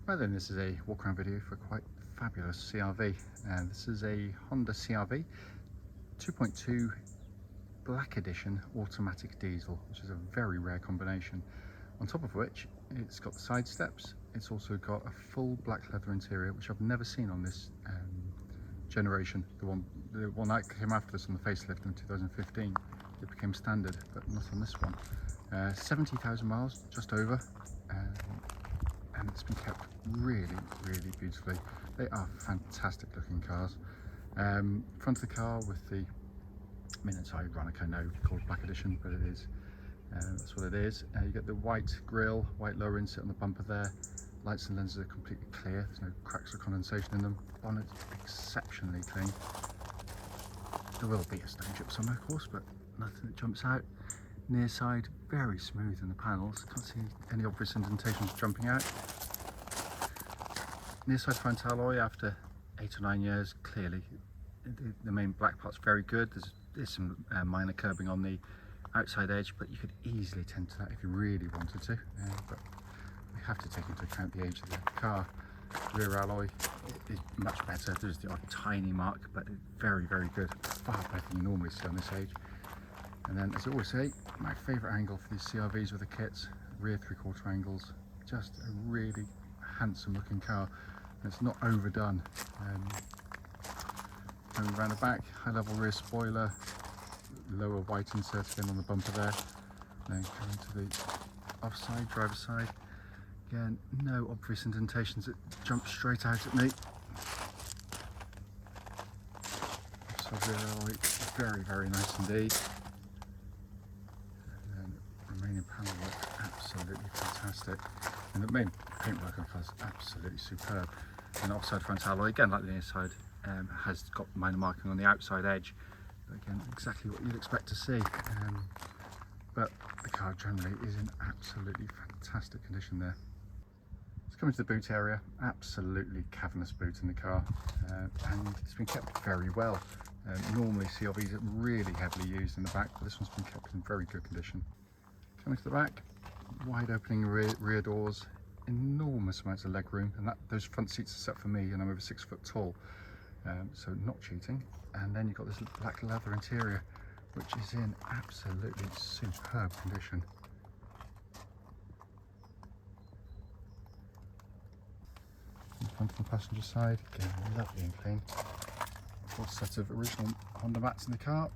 Right then, this is a walk around video for a quite fabulous CRV. This is a Honda CRV 2.2 Black Edition automatic diesel, which is a very rare combination. On top of which, it's got the side steps. It's also got a full black leather interior, which I've never seen on this generation. The one that came after this on the facelift in 2015, it became standard, but not on this one. 70,000 miles, just over. And it's been kept really beautifully. They are fantastic looking cars. Front of the car with the, I mean, it's ironic, I know, called Black Edition, but it is. That's what it is. You get the white grille, white lower inset on the bumper there. Lights and lenses are completely clear. There's no cracks or condensation in them. Bonnet exceptionally clean. There will be a stone chip somewhere, of course, but nothing that jumps out. Near side, very smooth in the panels. Can't see any obvious indentations jumping out. Near side front alloy after 8 or 9 years, clearly the main black part's very good. There's some minor curbing on the outside edge, but you could easily tend to that if you really wanted to. But we have to take into account the age of the car. Rear alloy is much better. There's the odd tiny mark, but very good. Far better than you normally see on this age. And then, as I always say, my favourite angle for these CRVs with the kits, rear 3/4 angles. Just a really handsome looking car. And it's not overdone. Going around the back, high level rear spoiler, lower white insert again on the bumper there. Then coming to the offside, driver's side. Again, no obvious indentations that jump straight out at me. Offside rear alloy, very nice indeed. Remaining panel work absolutely fantastic, and the main paintwork on the car is absolutely superb. And offside front alloy, again like the near side, has got minor marking on the outside edge, but again exactly what you'd expect to see. But the car generally is in absolutely fantastic condition there. Let's come into the boot area. Absolutely cavernous boot in the car, and it's been kept very well. Normally CRVs are really heavily used in the back, but this one's been kept in very good condition. Coming to the back, wide opening rear doors, enormous amounts of leg room, and those front seats are set for me, and I'm over 6 foot tall, so not cheating. And then you've got this black leather interior, which is in absolutely superb condition. In front of the passenger side, again lovely and clean. Full set of original Honda mats in the car.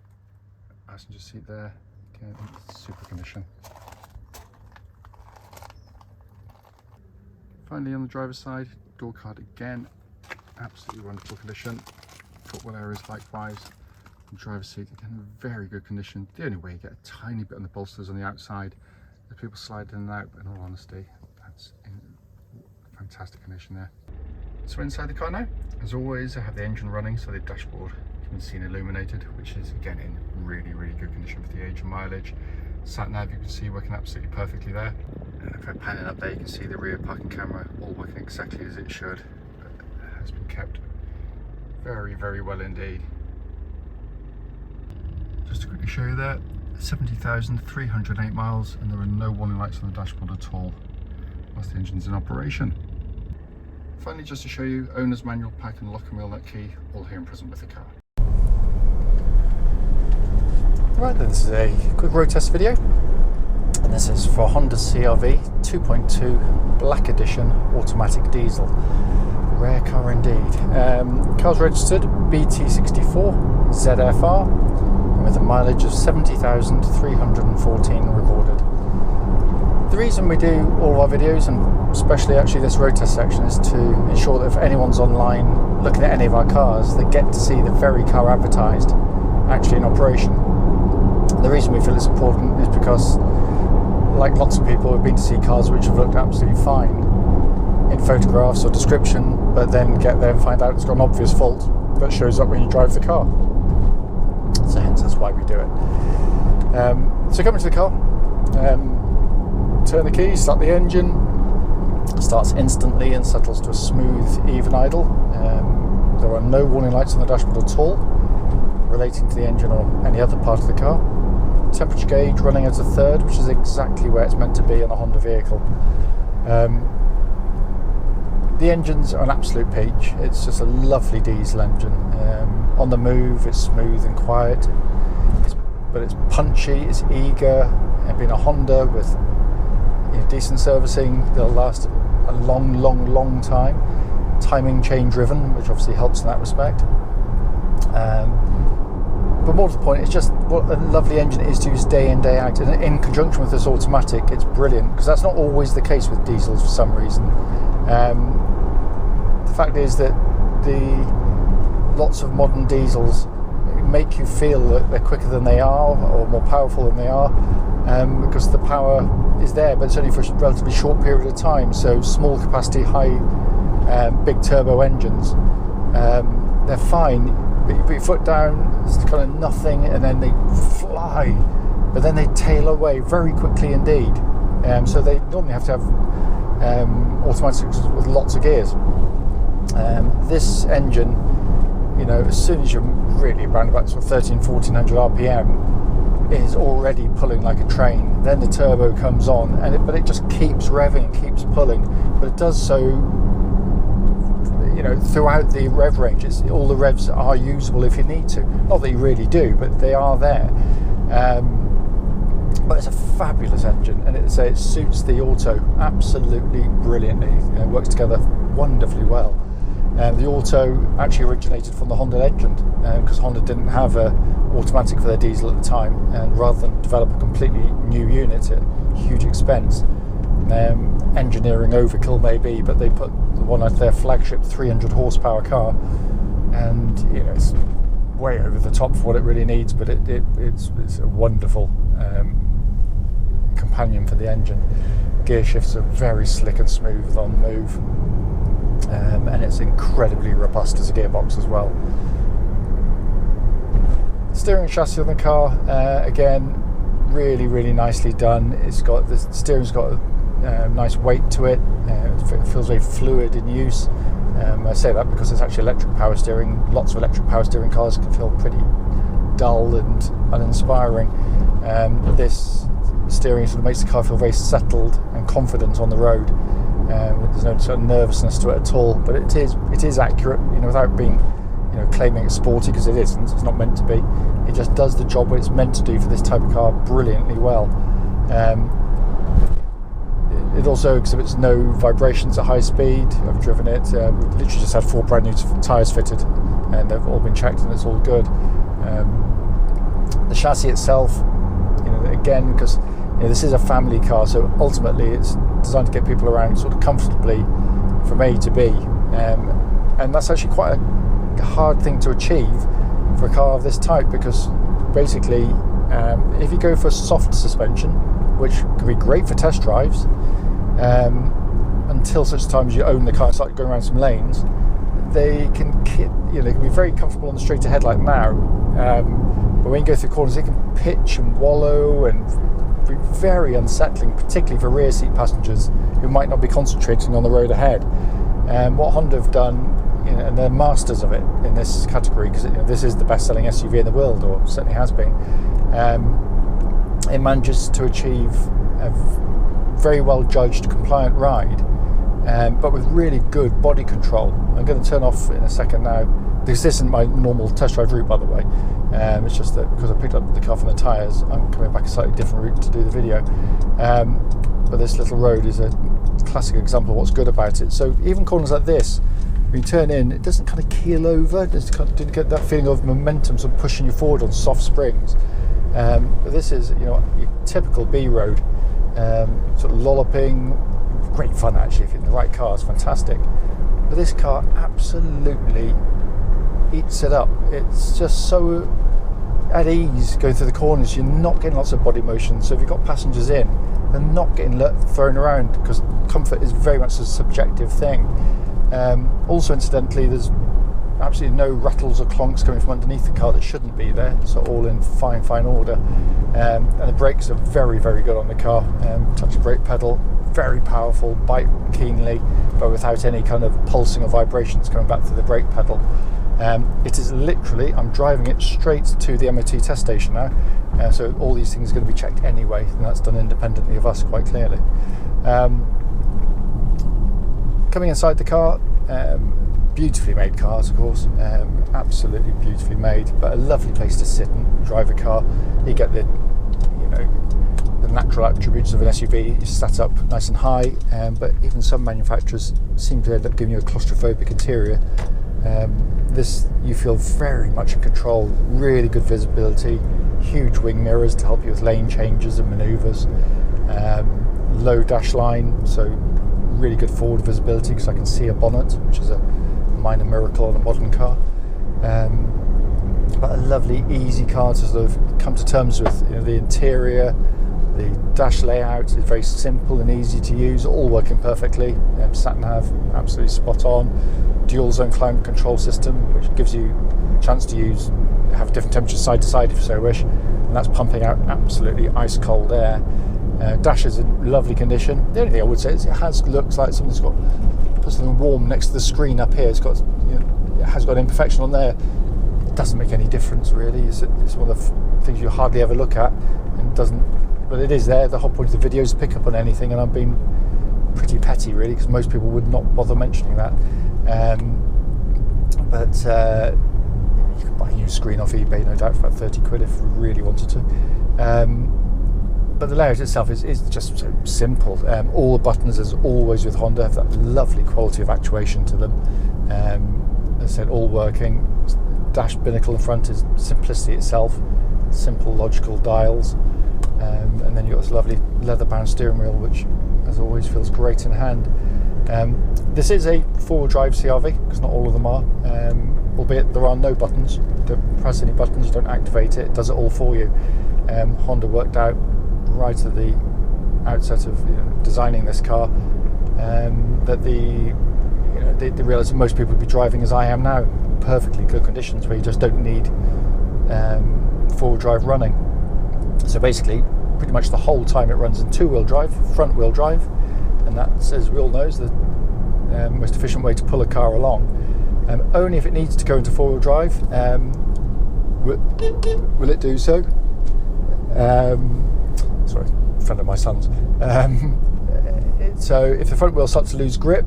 Passenger seat there, again in super condition. Finally, on the driver's side, door card again, absolutely wonderful condition. Footwell areas likewise. The driver's seat again, very good condition. The only way you get a tiny bit on the bolsters on the outside, the people slide in and out, but in all honesty, that's in fantastic condition there. So inside the car now, as always, I have the engine running, so the dashboard can be seen illuminated, which is again in really good condition for the age and mileage. Sat nav, you can see working absolutely perfectly there. And if I pan it up there, you can see the rear parking camera all working exactly as it should. But it has been kept very well indeed. Just to quickly show you there, 70,308 miles, and there are no warning lights on the dashboard at all whilst the engine's in operation. Finally, just to show you, owner's manual, pack and lock and wheel nut key, all here and present with the car. Right then, this is a quick road test video, and this is for Honda CRV 2.2 Black Edition automatic diesel. Rare car indeed. Car's registered BT64ZFR with a mileage of 70,314 recorded. The reason we do all of our videos, and especially actually this road test section, is to ensure that if anyone's online looking at any of our cars, they get to see the very car advertised actually in operation. The reason we feel it's important is because, like lots of people, we've been to see cars which have looked absolutely fine in photographs or description, but then get there and find out it's got an obvious fault that shows up when you drive the car. So hence that's why we do it. So coming to the car, turn the key, start the engine, starts instantly and settles to a smooth, even idle. There are no warning lights on the dashboard at all relating to the engine or any other part of the car. Temperature gauge running as a third, which is exactly where it's meant to be on a Honda vehicle. the engines are an absolute peach. It's just a lovely diesel engine. On the move, it's smooth and quiet, but it's punchy, it's eager, and being a Honda with decent servicing, they'll last a long time. Timing chain driven, which obviously helps in that respect. But more to the point, it's just what a lovely engine it is to use day in, day out. And in conjunction with this automatic, it's brilliant, because that's not always the case with diesels for some reason. The fact is that lots of modern diesels make you feel that they're quicker than they are, or more powerful than they are, because the power is there, but it's only for a relatively short period of time. So small capacity, big turbo engines, they're fine, but you put your foot down, it's kind of nothing, and then they fly, but then they tail away very quickly indeed. So they normally have to have automatics with lots of gears. This engine, as soon as you're really around about sort of 1400 RPM, it is already pulling like a train. Then the turbo comes on, but it just keeps revving, keeps pulling, but it does so throughout the rev range. All the revs are usable if you need to. Not that you really do, but they are there. But it's a fabulous engine, and it suits the auto absolutely brilliantly. It works together wonderfully well. The auto actually originated from the Honda engine, because Honda didn't have an automatic for their diesel at the time, and rather than develop a completely new unit at huge expense, engineering overkill maybe, but they put one of their flagship 300 horsepower car, and it's way over the top for what it really needs, but it's a wonderful companion for the engine. Gear shifts are very slick and smooth on the move, and it's incredibly robust as a gearbox as well. Steering chassis on the car, again, really nicely done. The steering's got a nice weight to it. It feels very fluid in use. I say that because it's actually electric power steering. Lots of electric power steering cars can feel pretty dull and uninspiring. This steering sort of makes the car feel very settled and confident on the road. There's no sort of nervousness to it at all, but it is accurate, without being claiming it's sporty, because it isn't. It's not meant to be. It just does the job what it's meant to do for this type of car brilliantly well. It also exhibits no vibrations at high speed. I've driven it. We've literally just had 4 brand new tyres fitted, and they've all been checked, and it's all good. The chassis itself, again, because this is a family car, so ultimately it's designed to get people around sort of comfortably from A to B, and that's actually quite a hard thing to achieve for a car of this type, because basically if you go for soft suspension, which can be great for test drives, until such times you own the car and start going around some lanes, they can be very comfortable on the straight ahead like now, but when you go through corners they can pitch and wallow and be very unsettling, particularly for rear seat passengers who might not be concentrating on the road ahead. What Honda have done, and they're masters of it in this category, because this is the best-selling SUV in the world, or certainly has been. It manages to achieve a very well judged, compliant ride, but with really good body control. I'm going to turn off in a second now. This isn't my normal test drive route, by the way. It's just that because I picked up the car from the tyres, I'm coming back a slightly different route to do the video. But this little road is a classic example of what's good about it. So even corners like this, when you turn in, it doesn't kind of keel over. It doesn't get that feeling of momentum sort of pushing you forward on soft springs. But this is, your typical B road, sort of lolloping. Great fun actually if you're in the right car. It's fantastic. But this car absolutely eats it up. It's just so at ease going through the corners. You're not getting lots of body motion. So if you've got passengers in, they're not getting thrown around, because comfort is very much a subjective thing. Also, incidentally, there's absolutely no rattles or clonks coming from underneath the car that shouldn't be there. So all in fine order. And the brakes are very good on the car. Touch the brake pedal, very powerful, bite keenly, but without any kind of pulsing or vibrations coming back through the brake pedal. It is literally, I'm driving it straight to the MOT test station now, so all these things are going to be checked anyway, and that's done independently of us quite clearly. coming inside the car, beautifully made cars, of course, absolutely beautifully made, but a lovely place to sit and drive a car. You get the, you know, the natural attributes of an SUV. You sat up nice and high, but even some manufacturers seem to end up giving you a claustrophobic interior. This, you feel very much in control, really good visibility, huge wing mirrors to help you with lane changes and manoeuvres, low dash line, so really good forward visibility because I can see a bonnet, which is a minor miracle on a modern car. But a lovely, easy car to sort of come to terms with. You know, the interior, the dash layout is very simple and easy to use, all working perfectly. Sat nav, absolutely spot on. Dual zone climate control system, which gives you a chance to have different temperatures side to side if you so wish, and that's pumping out absolutely ice cold air. Dash is in lovely condition. The only thing I would say is it looks like something's got put something warm next to the screen up here. It's got, you know, it has got an imperfection on there. It doesn't make any difference really. It's one of the things you hardly ever look at, and doesn't. But it is there. The whole point of the video is to pick up on anything, and I'm being pretty petty really because most people would not bother mentioning that. But you can buy a new screen off eBay, no doubt, for about 30 quid if you really wanted to. But the layout itself is just so simple. All the buttons, as always with Honda, have that lovely quality of actuation to them. As I said, all working. Dash binnacle in front is simplicity itself. Simple, logical dials. And then you've got this lovely leather-bound steering wheel, which, as always, feels great in hand. This is a four-wheel drive CRV, because not all of them are. Albeit there are no buttons. You don't press any buttons, you don't activate it. It does it all for you. Honda worked out right at the outset of designing this car that they realised that most people would be driving as I am now, perfectly good conditions where you just don't need four-wheel drive running. So basically, pretty much the whole time it runs in two-wheel drive, front-wheel drive, and that's, as we all know, is the most efficient way to pull a car along. Only if it needs to go into four-wheel drive will it do so. Sorry, a friend of my son's. So if the front wheel starts to lose grip,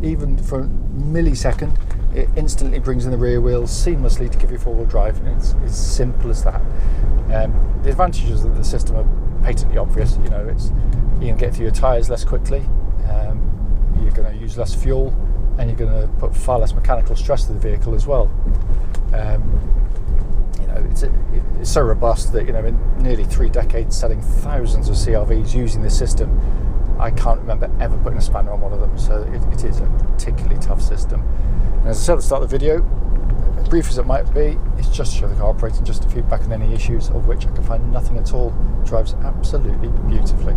even for a millisecond, it instantly brings in the rear wheel seamlessly to give you four-wheel drive, and it's as simple as that. The advantages of the system are patently obvious. You can get through your tyres less quickly, you're going to use less fuel, and you're going to put far less mechanical stress to the vehicle as well. It's so robust that in nearly 3 decades selling thousands of CRVs using this system, I can't remember ever putting a spanner on one of them, so it is a particularly tough system. And as I said at the start of the video, brief as it might be, it's just to show the car operating, just to feedback on any issues, of which I can find nothing at all. It drives absolutely beautifully.